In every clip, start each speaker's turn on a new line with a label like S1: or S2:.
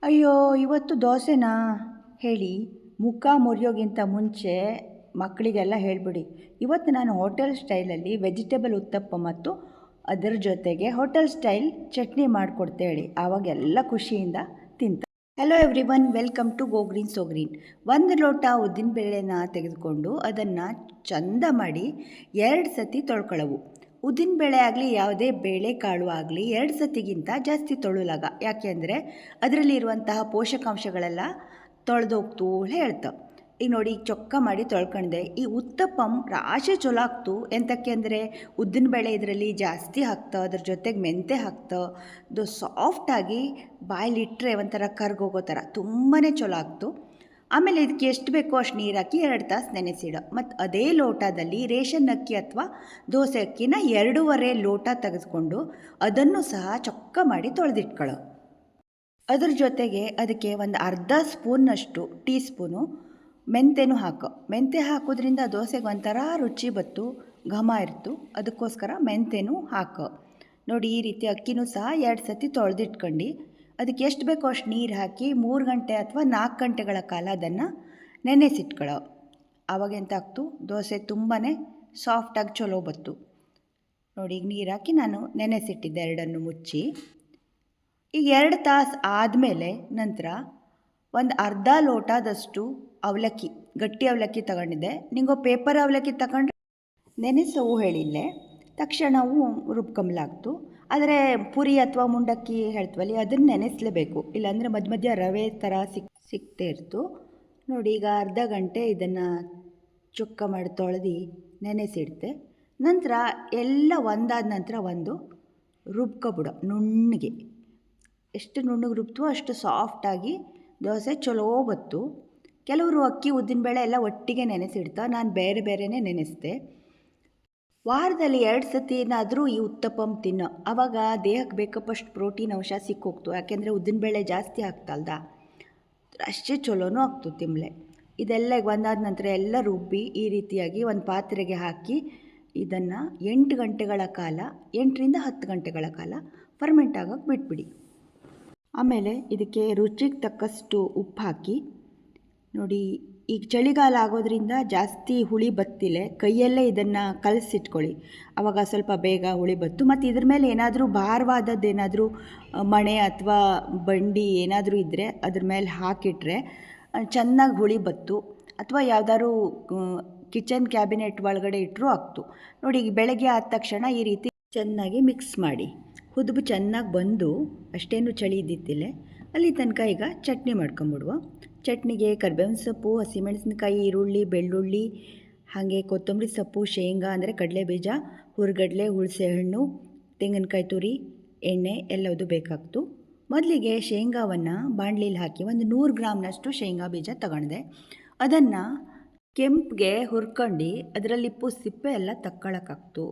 S1: ಅಯ್ಯೋ ಇವತ್ತು ದೋಸೆನಾ ಹೇಳಿ, ಮುಖ ಮುರಿಯೋಗಿಂತ ಮುಂಚೆ ಮಕ್ಕಳಿಗೆಲ್ಲ ಹೇಳಿಬಿಡಿ. ಇವತ್ತು ನಾನು ಹೋಟೆಲ್ ಸ್ಟೈಲಲ್ಲಿ ವೆಜಿಟೇಬಲ್ ಉತ್ತಪ್ಪ ಮತ್ತು ಅದರ ಜೊತೆಗೆ ಹೋಟೆಲ್ ಸ್ಟೈಲ್ ಚಟ್ನಿ ಮಾಡಿಕೊಡ್ತೆ ಹೇಳಿ, ಆವಾಗೆಲ್ಲ ಖುಷಿಯಿಂದ ತಿಂತ. Hello everyone, welcome to go green so green. ಒಂದು ಲೋಟ ಉದ್ದಿನಬೇಳೆನ ತೆಗೆದುಕೊಂಡು ಅದನ್ನು ಚಂದ ಮಾಡಿ 2 ಸತಿ ತೊಳ್ಕೊಳ್ಳವು. ಉದ್ದಿನಬೇಳೆ ಆಗಲಿ ಯಾವುದೇ ಬೇಳೆಕಾಳು ಆಗಲಿ 2 ಸತಿಗಿಂತ ಜಾಸ್ತಿ ತೊಳಲಾಗ, ಯಾಕೆಂದರೆ ಅದರಲ್ಲಿರುವಂತಹ ಪೋಷಕಾಂಶಗಳೆಲ್ಲ ತೊಳೆದೋಗ್ತು ಹೇಳ್ತಾವೆ. ಈಗ ನೋಡಿ, ಈಗ ಚೊಕ್ಕ ಮಾಡಿ ತೊಳ್ಕೊಂಡೆ. ಈ ಉತ್ತಪ್ಪಂ ರಾಶಿ ಚಲೋ ಆಗ್ತು. ಎಂತಕ್ಕೆ ಅಂದರೆ ಉದ್ದಿನಬೇಳೆ ಇದರಲ್ಲಿ ಜಾಸ್ತಿ ಹಾಕ್ತಾ, ಅದ್ರ ಜೊತೆಗೆ ಮೆಂತೆ ಹಾಕ್ತಾ, ಅದು ಸಾಫ್ಟಾಗಿ ಬಾಯಲ್ಲಿಟ್ಟರೆ ಒಂಥರ ಕರ್ಗೋಗೋ ಥರ ತುಂಬಾ ಚಲೋ ಆಗ್ತು. ಆಮೇಲೆ ಇದಕ್ಕೆ ಎಷ್ಟು ಬೇಕೋ ಅಷ್ಟು ನೀರು ಹಾಕಿ 2 ತಾಸು ನೆನೆಸಿಡೋ. ಮತ್ತು ಅದೇ ಲೋಟದಲ್ಲಿ ರೇಷನ್ ಅಕ್ಕಿ ಅಥವಾ ದೋಸೆ ಅಕ್ಕಿನ 2.5 ಲೋಟ ತೆಗೆದುಕೊಂಡು ಅದನ್ನು ಸಹ ಚೊಕ್ಕ ಮಾಡಿ ತೊಳೆದಿಟ್ಕೊಳ್ಳೋ. ಅದ್ರ ಜೊತೆಗೆ ಅದಕ್ಕೆ ಒಂದು ಅರ್ಧ ಸ್ಪೂನ್ನಷ್ಟು ಟೀ ಸ್ಪೂನು ಮೆಂತೆನೂ ಹಾಕೋ. ಮೆಂತೆ ಹಾಕೋದ್ರಿಂದ ದೋಸೆಗೆ ಒಂಥರ ರುಚಿ ಬತ್ತು, ಘಮ ಇರ್ತು, ಅದಕ್ಕೋಸ್ಕರ ಮೆಂತೆನೂ ಹಾಕೋ. ನೋಡಿ, ಈ ರೀತಿ ಅಕ್ಕಿನೂ ಸಹ 2 ಸತಿ ತೊಳೆದಿಟ್ಕೊಂಡು ಅದಕ್ಕೆ ಎಷ್ಟು ಬೇಕೋ ಅಷ್ಟು ನೀರು ಹಾಕಿ 3 ಗಂಟೆ ಅಥವಾ 4 ಗಂಟೆಗಳ ಕಾಲ ಅದನ್ನು ನೆನೆಸಿಟ್ಕೊಳ್ಳೋ. ಆವಾಗ ಎಂತ ಆಗ್ತು, ದೋಸೆ ತುಂಬಾ ಸಾಫ್ಟಾಗಿ ಚಲೋ ಬತ್ತು. ನೋಡಿ, ಈಗ ನೀರು ಹಾಕಿ ನಾನು ನೆನೆಸಿಟ್ಟಿದ್ದೆ ಎರಡನ್ನು ಮುಚ್ಚಿ. ಈಗ 2 ತಾಸು ಆದಮೇಲೆ ನಂತರ ಒಂದು ಅರ್ಧ ಲೋಟದಷ್ಟು ಅವಲಕ್ಕಿ, ಗಟ್ಟಿ ಅವಲಕ್ಕಿ ತಗೊಂಡಿದ್ದೆ. ನಿಂಗೋ ಪೇಪರ್ ಅವಲಕ್ಕಿ ತಗೊಂಡ್ರೆ ನೆನೆಸವು ಹೇಳಿಲ್ಲೇ ತಕ್ಷಣವು ರುಬ್ಕೊಂಬಲಾಗ್ತು. ಆದರೆ ಪುರಿ ಅಥವಾ ಮುಂಡಕ್ಕಿ ಹೇಳ್ತೀವಲ್ಲಿ ಅದನ್ನು ನೆನೆಸಲೇಬೇಕು, ಇಲ್ಲಾಂದರೆ ಮಧ್ಯ ಮಧ್ಯ ರವೆ ಥರ ಸಿಗ್ತೇ ಇರ್ತು. ನೋಡಿ, ಈಗ ಅರ್ಧ ಗಂಟೆ ಇದನ್ನು ಚೊಕ್ಕ ಮಾಡಿ ತೊಳೆದು ನೆನೆಸಿಡ್ತೆ. ನಂತರ ಎಲ್ಲ ಒಂದಾದ ನಂತರ ಒಂದು ರುಬ್ಕೊಬಿಡೋ ನುಣ್ಣಗೆ. ಎಷ್ಟು ನುಣ್ಣಗೆ ರುಬ್ತೋ ಅಷ್ಟು ಸಾಫ್ಟಾಗಿ ದೋಸೆ ಚಲೋ ಬತ್ತು. ಕೆಲವರು ಅಕ್ಕಿ ಉದ್ದಿನಬೇಳೆ ಎಲ್ಲ ಒಟ್ಟಿಗೆ ನೆನೆಸಿಡ್ತಾ, ನಾನು ಬೇರೆ ಬೇರೆಯೇ ನೆನೆಸಿದೆ. ವಾರದಲ್ಲಿ 2 ಸತಿನಾದರೂ ಈ ಉತ್ತಪ್ಪಂ ತಿನ್ನೋ, ಆವಾಗ ದೇಹಕ್ಕೆ ಬೇಕಪ್ಪಷ್ಟು ಪ್ರೋಟೀನ್ ಅಂಶ ಸಿಕ್ಕೋಗ್ತು. ಯಾಕೆಂದರೆ ಉದ್ದಿನಬೇಳೆ ಜಾಸ್ತಿ ಆಗ್ತಲ್ದ, ಅಷ್ಟೇ ಚಲೋನೂ ಆಗ್ತು ತಿಂಬಲೆ. ಇದೆಲ್ಲ ಒಂದಾದ ನಂತರ ಎಲ್ಲ ರುಬ್ಬಿ ಈ ರೀತಿಯಾಗಿ ಒಂದು ಪಾತ್ರೆಗೆ ಹಾಕಿ ಇದನ್ನು 8 ಗಂಟೆಗಳ ಕಾಲ, 8ರಿಂದ 10 ಗಂಟೆಗಳ ಕಾಲ ಫರ್ಮೆಂಟ್ ಆಗೋಕ್ಕೆ ಬಿಟ್ಬಿಡಿ. ಆಮೇಲೆ ಇದಕ್ಕೆ ರುಚಿಗೆ ತಕ್ಕಷ್ಟು ಉಪ್ಪು ಹಾಕಿ. ನೋಡಿ, ಈಗ ಚಳಿಗಾಲ ಆಗೋದ್ರಿಂದ ಜಾಸ್ತಿ ಹುಳಿ ಬತ್ತಿಲ್ಲ, ಕೈಯಲ್ಲೇ ಇದನ್ನು ಕಲಸಿಟ್ಕೊಳ್ಳಿ, ಆವಾಗ ಸ್ವಲ್ಪ ಬೇಗ ಹುಳಿ ಬತ್ತು. ಮತ್ತು ಇದ್ರ ಮೇಲೆ ಏನಾದರೂ ಭಾರವಾದದ್ದು ಏನಾದರೂ ಮಣೆ ಅಥವಾ ಬಂಡಿ ಏನಾದರೂ ಇದ್ದರೆ ಅದ್ರ ಮೇಲೆ ಹಾಕಿಟ್ರೆ ಚೆನ್ನಾಗಿ ಹುಳಿ ಬತ್ತು. ಅಥವಾ ಯಾವ್ದಾದ್ರು ಕಿಚನ್ ಕ್ಯಾಬಿನೆಟ್ ಒಳಗಡೆ ಇಟ್ಟರೂ ಆಗ್ತು. ನೋಡಿ, ಈಗ ಬೆಳಗ್ಗೆ ಆದ ತಕ್ಷಣ ಈ ರೀತಿ ಚೆನ್ನಾಗಿ ಮಿಕ್ಸ್ ಮಾಡಿ ಹುದುಬು ಚೆನ್ನಾಗಿ ಬಂದು, ಅಷ್ಟೇನು ಚಳಿ ಇದ್ದಿತ್ತಿಲ್ಲ ಅಲ್ಲಿ ತನಕ ಈಗ ಚಟ್ನಿ ಮಾಡ್ಕೊಂಬಿಡುವ. ಚಟ್ನಿಗೆ ಕರಿಬೇವಿನ ಸೊಪ್ಪು, ಹಸಿಮೆಣಸಿನಕಾಯಿ, ಈರುಳ್ಳಿ, ಬೆಳ್ಳುಳ್ಳಿ, ಹಾಗೆ ಕೊತ್ತಂಬರಿ ಸೊಪ್ಪು, ಶೇಂಗಾ ಅಂದರೆ ಕಡಲೆಬೀಜ, ಹುರ್ಗಡ್ಲೆ, ಹುಣಸೆಹಣ್ಣು, ತೆಂಗಿನಕಾಯಿ ತುರಿ, ಎಣ್ಣೆ ಎಲ್ಲವುದು ಬೇಕಾಗ್ತು. ಮೊದಲಿಗೆ ಶೇಂಗಾವನ್ನು ಬಾಣಲಿಲಿ ಹಾಕಿ ಒಂದು 100 ಗ್ರಾಮ್ನಷ್ಟು ಶೇಂಗಾ ಬೀಜ ತಗೊಂಡೆ. ಅದನ್ನು ಕೆಂಪಿಗೆ ಹುರ್ಕೊಂಡು ಅದರಲ್ಲಿ ಸಿಪ್ಪೆ ಎಲ್ಲ ತಕ್ಕೊಳ್ಳೋಕ್ಕಾಗ್ತು.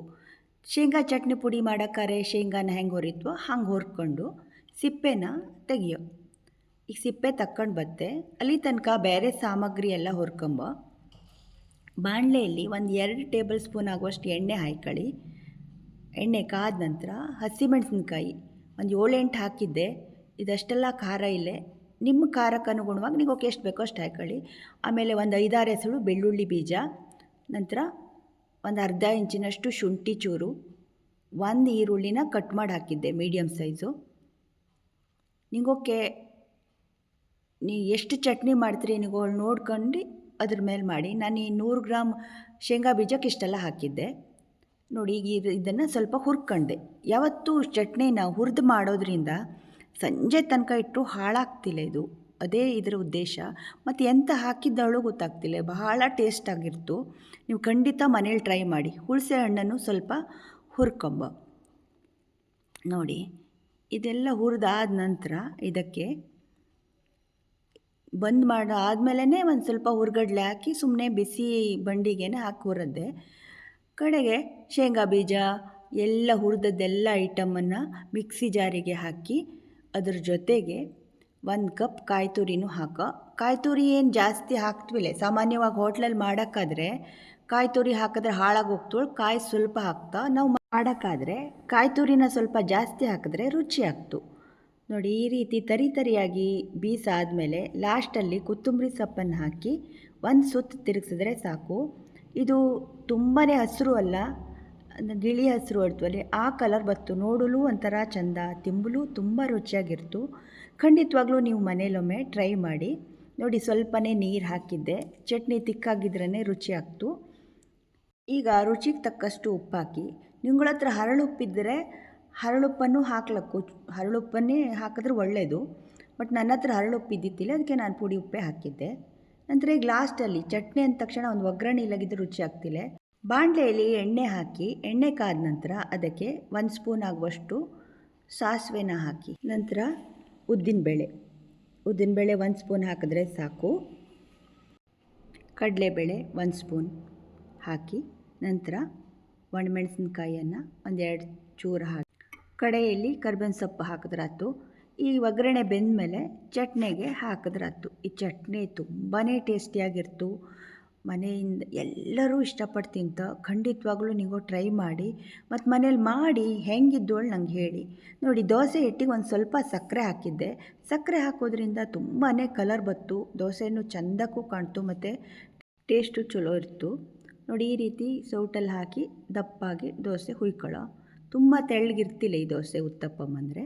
S1: ಶೇಂಗಾ ಚಟ್ನಿ ಪುಡಿ ಮಾಡೋಕ್ಕಾರೆ ಶೇಂಗಾನ ಹೆಂಗೆ ಹುರಿತ್ವೋ ಹಂಗೆ ಹುರ್ಕೊಂಡು ಸಿಪ್ಪೆನ ತೆಗಿಯೋ. ಈಗ ಸಿಪ್ಪೆ ತಕ್ಕೊಂಡು ಬತ್ತೆ, ಅಲ್ಲಿ ತನಕ ಬೇರೆ ಸಾಮಗ್ರಿ ಎಲ್ಲ ಹುರ್ಕೊಂಬ. ಬಾಣಲೆಯಲ್ಲಿ ಒಂದು 2 ಟೇಬಲ್ ಸ್ಪೂನ್ ಆಗುವಷ್ಟು ಎಣ್ಣೆ ಹಾಕ್ಕೊಳ್ಳಿ. ಎಣ್ಣೆ ಕಾದ ನಂತರ ಹಸಿಮೆಣಸಿನ್ಕಾಯಿ ಒಂದು 7-8 ಹಾಕಿದ್ದೆ. ಇದಷ್ಟೆಲ್ಲ ಖಾರ ಇಲ್ಲೇ, ನಿಮ್ಮ ಖಾರಕ್ಕೆ ಅನುಗುಣವಾಗಿ ನೀವು ಎಷ್ಟು ಬೇಕೋ ಅಷ್ಟು ಹಾಕ್ಕೊಳ್ಳಿ. ಆಮೇಲೆ ಒಂದು 5-6 ಎಸಳು ಬೆಳ್ಳುಳ್ಳಿ ಬೀಜ, ನಂತರ ಒಂದು ಅರ್ಧ ಇಂಚಿನಷ್ಟು ಶುಂಠಿ ಚೂರು, 1 ಈರುಳ್ಳಿನ ಕಟ್ ಮಾಡಿ ಹಾಕಿದ್ದೆ ಮೀಡಿಯಮ್ ಸೈಜು. ನಿಗೋಕೆ ನೀವು ಎಷ್ಟು ಚಟ್ನಿ ಮಾಡ್ತೀರಿ ನೀವು ನೋಡ್ಕೊಂಡು ಅದ್ರ ಮೇಲೆ ಮಾಡಿ. ನಾನು ಈ 100 ಗ್ರಾಮ್ ಶೇಂಗಾ ಬೀಜಕ್ಕೆ ಇಷ್ಟೆಲ್ಲ ಹಾಕಿದ್ದೆ. ನೋಡಿ, ಈಗ ಇದನ್ನು ಸ್ವಲ್ಪ ಹುರ್ಕೊಂಡೆ. ಯಾವತ್ತೂ ಚಟ್ನಿನ ಹುರಿದು ಮಾಡೋದ್ರಿಂದ ಸಂಜೆ ತನಕ ಇಟ್ಟು ಹಾಳಾಗ್ತಿಲ್ಲ, ಇದು ಅದೇ ಇದರ ಉದ್ದೇಶ. ಮತ್ತು ಎಂತ ಹಾಕಿದ್ದವಳು ಗೊತ್ತಾಗ್ತಿಲ್ಲ, ಬಹಳ ಟೇಸ್ಟಾಗಿರ್ತು. ನೀವು ಖಂಡಿತ ಮನೇಲಿ ಟ್ರೈ ಮಾಡಿ. ಹುಣಸೆ ಹಣ್ಣನ್ನು ಸ್ವಲ್ಪ ಹುರ್ಕೊಂಬ. ನೋಡಿ, ಇದೆಲ್ಲ ಹುರಿದಾದ ನಂತರ ಇದಕ್ಕೆ ಬಂದ್ ಮಾಡೋ ಆದಮೇಲೆ ಒಂದು ಸ್ವಲ್ಪ ಹುರ್ಗಡ್ಲೆ ಹಾಕಿ ಸುಮ್ಮನೆ ಬಿಸಿ ಬಂಡಿಗೆನೆ ಹಾಕಿ ಹುರಿದೆ. ಕಡೆಗೆ ಶೇಂಗಾ ಬೀಜ ಎಲ್ಲ ಹುರಿದದ್ದೆಲ್ಲ ಐಟಮನ್ನು ಮಿಕ್ಸಿ ಜಾರಿಗೆ ಹಾಕಿ ಅದ್ರ ಜೊತೆಗೆ 1 ಕಪ್ ಕಾಯಿ ತುರಿನೂ ಹಾಕೋ. ಕಾಯಿ ತುರಿ ಏನು ಜಾಸ್ತಿ ಹಾಕ್ತೀವಿಲ್ಲ, ಸಾಮಾನ್ಯವಾಗಿ ಹೋಟ್ಲಲ್ಲಿ ಮಾಡೋಕ್ಕಾದ್ರೆ ಕಾಯಿ ತುರಿ ಹಾಕಿದ್ರೆ ಹಾಳಾಗೋಗ್ತೇವೆ. ಕಾಯಿ ಸ್ವಲ್ಪ ಹಾಕ್ತಾ ನಾವು ಮಾಡೋಕ್ಕಾದ್ರೆ ಕಾಯಿ ತುರಿನ ಸ್ವಲ್ಪ ಜಾಸ್ತಿ ಹಾಕಿದ್ರೆ ರುಚಿ ಆಗ್ತು. ನೋಡಿ ಈ ರೀತಿ ತರಿಯಾಗಿ ಬೀಸಾದಮೇಲೆ ಲಾಸ್ಟಲ್ಲಿ ಕೊತ್ತಂಬರಿ ಸೊಪ್ಪನ್ನು ಹಾಕಿ ಒಂದು ಸುತ್ತು ತಿರುಗಿಸಿದ್ರೆ ಸಾಕು. ಇದು ತುಂಬಾ ಹಸಿರು ಅಲ್ಲ, ಗಿಳಿ ಹಸಿರು ಹೇಳ್ತೀವಲ್ಲಿ ಆ ಕಲರ್ ಬತ್ತು. ನೋಡಲು ಒಂಥರ ಚಂದ, ತಿಂಬಲು ತುಂಬ ರುಚಿಯಾಗಿರ್ತು. ಖಂಡಿತವಾಗ್ಲೂ ನೀವು ಮನೇಲೊಮ್ಮೆ ಟ್ರೈ ಮಾಡಿ ನೋಡಿ. ಸ್ವಲ್ಪನೇ ನೀರು ಹಾಕಿದ್ದೆ, ಚಟ್ನಿ ತಿಕ್ಕಾಗಿದ್ರೇ ರುಚಿ ಆಗ್ತು. ಈಗ ರುಚಿಗೆ ತಕ್ಕಷ್ಟು ಉಪ್ಪು ಹಾಕಿ, ನಿಮ್ಗಳ ಹತ್ರ ಹರಳುಪ್ಪಿದ್ದರೆ ಹರಳುಪ್ಪನ್ನು ಹಾಕ್ಲಕ್ಕು, ಹರಳುಪ್ಪನ್ನೇ ಹಾಕಿದ್ರೆ ಒಳ್ಳೆಯದು. ಬಟ್ ನನ್ನ ಹತ್ರ ಹರಳುಪ್ಪಿದ್ದಿತ್ತಿಲ್ಲ, ಅದಕ್ಕೆ ನಾನು ಪುಡಿ ಉಪ್ಪೇ ಹಾಕಿದ್ದೆ. ನಂತರ ಈಗ ಲಾಸ್ಟಲ್ಲಿ ಚಟ್ನಿ ಅಂದ ತಕ್ಷಣ ಒಂದು ಒಗ್ಗರಣೆ ಇಲ್ಲಗಿದ್ರೆ ರುಚಿ ಆಗ್ತಿಲ್ಲ. ಬಾಣಲೆಯಲ್ಲಿ ಎಣ್ಣೆ ಹಾಕಿ, ಎಣ್ಣೆ ಕಾದ ನಂತರ ಅದಕ್ಕೆ 1 ಸ್ಪೂನ್ ಆಗುವಷ್ಟು ಸಾಸಿವೆನ ಹಾಕಿ, ನಂತರ ಉದ್ದಿನಬೇಳೆ 1 ಸ್ಪೂನ್ ಹಾಕಿದ್ರೆ ಸಾಕು. ಕಡಲೆಬೇಳೆ 1 ಸ್ಪೂನ್ ಹಾಕಿ, ನಂತರ ಒಣಮೆಣಸಿನ್ಕಾಯಿಯನ್ನು 1-2 ಚೂರು ಹಾಕಿ, ಕಡೆಯಲ್ಲಿ ಕರ್ಬೇವಿನ ಸೊಪ್ಪು ಹಾಕಿದ್ರಾತು. ಈ ಒಗ್ಗರಣೆ ಬೆಂದಮೇಲೆ ಚಟ್ನಿಗೆ ಹಾಕಿದ್ರಾತು. ಈ ಚಟ್ನಿ ತುಂಬಾ ಟೇಸ್ಟಿಯಾಗಿರ್ತು. ಮನೆಯಿಂದ ಎಲ್ಲರೂ ಇಷ್ಟಪಟ್ಟು ತಿಂತ. ಖಂಡಿತವಾಗ್ಲೂ ನೀವು ಟ್ರೈ ಮಾಡಿ, ಮತ್ತು ಮನೇಲಿ ಮಾಡಿ ಹೆಂಗಿದ್ದೋಳು ನಂಗೆ ಹೇಳಿ. ನೋಡಿ ದೋಸೆ ಹಿಟ್ಟಿಗೆ ಒಂದು ಸ್ವಲ್ಪ ಸಕ್ಕರೆ ಹಾಕಿದ್ದೆ. ಸಕ್ಕರೆ ಹಾಕೋದ್ರಿಂದ ತುಂಬಾ ಕಲರ್ ಬತ್ತು, ದೋಸೆನೂ ಚೆಂದಕ್ಕೂ ಕಾಣ್ತು ಮತ್ತು ಟೇಸ್ಟು ಚಲೋ ಇರ್ತು. ನೋಡಿ ಈ ರೀತಿ ಸೌಟಲ್ಲಿ ಹಾಕಿ ದಪ್ಪಾಗಿ ದೋಸೆ ಹುಯ್ಕೊಳ್ಳೋ. ತುಂಬ ತೆಳ್ಳಗಿರ್ತಿಲ್ಲ ಈ ದೋಸೆ ಉತ್ತಪ್ಪಂ ಅಂದರೆ.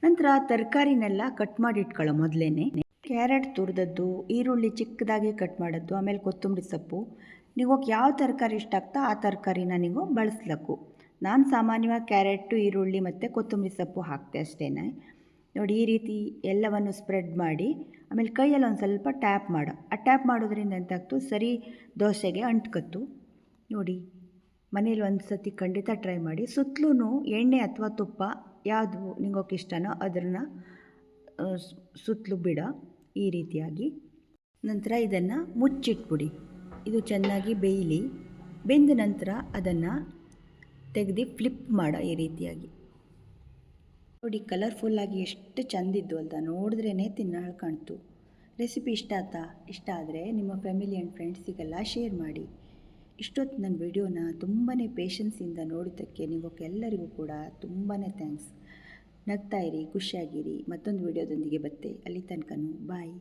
S1: ನಂತರ ತರಕಾರಿನೆಲ್ಲ ಕಟ್ ಮಾಡಿ ಇಟ್ಕೊಳ್ಳೋ ಮೊದಲೇ. ಕ್ಯಾರೆಟ್ ತುರಿದದ್ದು, ಈರುಳ್ಳಿ ಚಿಕ್ಕದಾಗಿ ಕಟ್ ಮಾಡೋದು, ಆಮೇಲೆ ಕೊತ್ತಂಬರಿ ಸೊಪ್ಪು. ನೀವು ಯಾವ ತರಕಾರಿ ಇಷ್ಟ ಆಗ್ತಾ ಆ ತರಕಾರಿನ ನೀವು ಬಳಸ್ಲಕ್ಕು. ನಾನು ಸಾಮಾನ್ಯವಾಗಿ ಕ್ಯಾರೆಟು, ಈರುಳ್ಳಿ ಮತ್ತು ಕೊತ್ತಂಬರಿ ಸೊಪ್ಪು ಹಾಕ್ತೆ ಅಷ್ಟೇ. ನೋಡಿ ಈ ರೀತಿ ಎಲ್ಲವನ್ನು ಸ್ಪ್ರೆಡ್ ಮಾಡಿ, ಆಮೇಲೆ ಕೈಯಲ್ಲಿ ಒಂದು ಸ್ವಲ್ಪ ಟ್ಯಾಪ್ ಮಾಡೋ. ಆ ಟ್ಯಾಪ್ ಮಾಡೋದ್ರಿಂದ ಎಂತಾಗ್ತು, ಸರಿ ದೋಸೆಗೆ ಅಂಟ್ಕತ್ತು. ನೋಡಿ ಮನೇಲಿ ಒಂದು ಸತಿ ಖಂಡಿತ ಟ್ರೈ ಮಾಡಿ. ಸುತ್ತಲೂ ಎಣ್ಣೆ ಅಥವಾ ತುಪ್ಪ ಯಾವುದು ನಿಗೋಕೆ ಇಷ್ಟನೋ ಅದನ್ನು ಸುತ್ತಲೂ ಬಿಡೋ ಈ ರೀತಿಯಾಗಿ. ನಂತರ ಇದನ್ನು ಮುಚ್ಚಿಟ್ಬಿಡಿ, ಇದು ಚೆನ್ನಾಗಿ ಬೇಯಲಿ. ಬೆಂದ ನಂತರ ಅದನ್ನು ತೆಗೆದು ಫ್ಲಿಪ್ ಮಾಡೋ ಈ ರೀತಿಯಾಗಿ. ನೋಡಿ ಕಲರ್ಫುಲ್ಲಾಗಿ ಎಷ್ಟು ಚೆಂದಿದ್ದು ಅಲ್ದ, ನೋಡಿದ್ರೇ ತಿನ್ನೋಳು ಕಾಣ್ತು. ರೆಸಿಪಿ ಇಷ್ಟ ಆದರೆ ನಿಮ್ಮ ಫ್ಯಾಮಿಲಿ ಆ್ಯಂಡ್ ಫ್ರೆಂಡ್ಸಿಗೆಲ್ಲ ಶೇರ್ ಮಾಡಿ. ಇಷ್ಟೊತ್ತು ನನ್ನ ವಿಡಿಯೋನ ತುಂಬಾ ಪೇಷನ್ಸಿಂದ ನೋಡಿದ್ದಕ್ಕೆ ನಿಮಗೆಲ್ಲರಿಗೂ ಕೂಡ ತುಂಬಾ ಥ್ಯಾಂಕ್ಸ್. ನಗ್ತಾಯಿರಿ, ಖುಷಿಯಾಗಿರಿ. ಮತ್ತೊಂದು ವಿಡಿಯೋದೊಂದಿಗೆ ಬತ್ತೆ. ಅಲ್ಲಿ ತನಕನೂ ಬಾಯ್.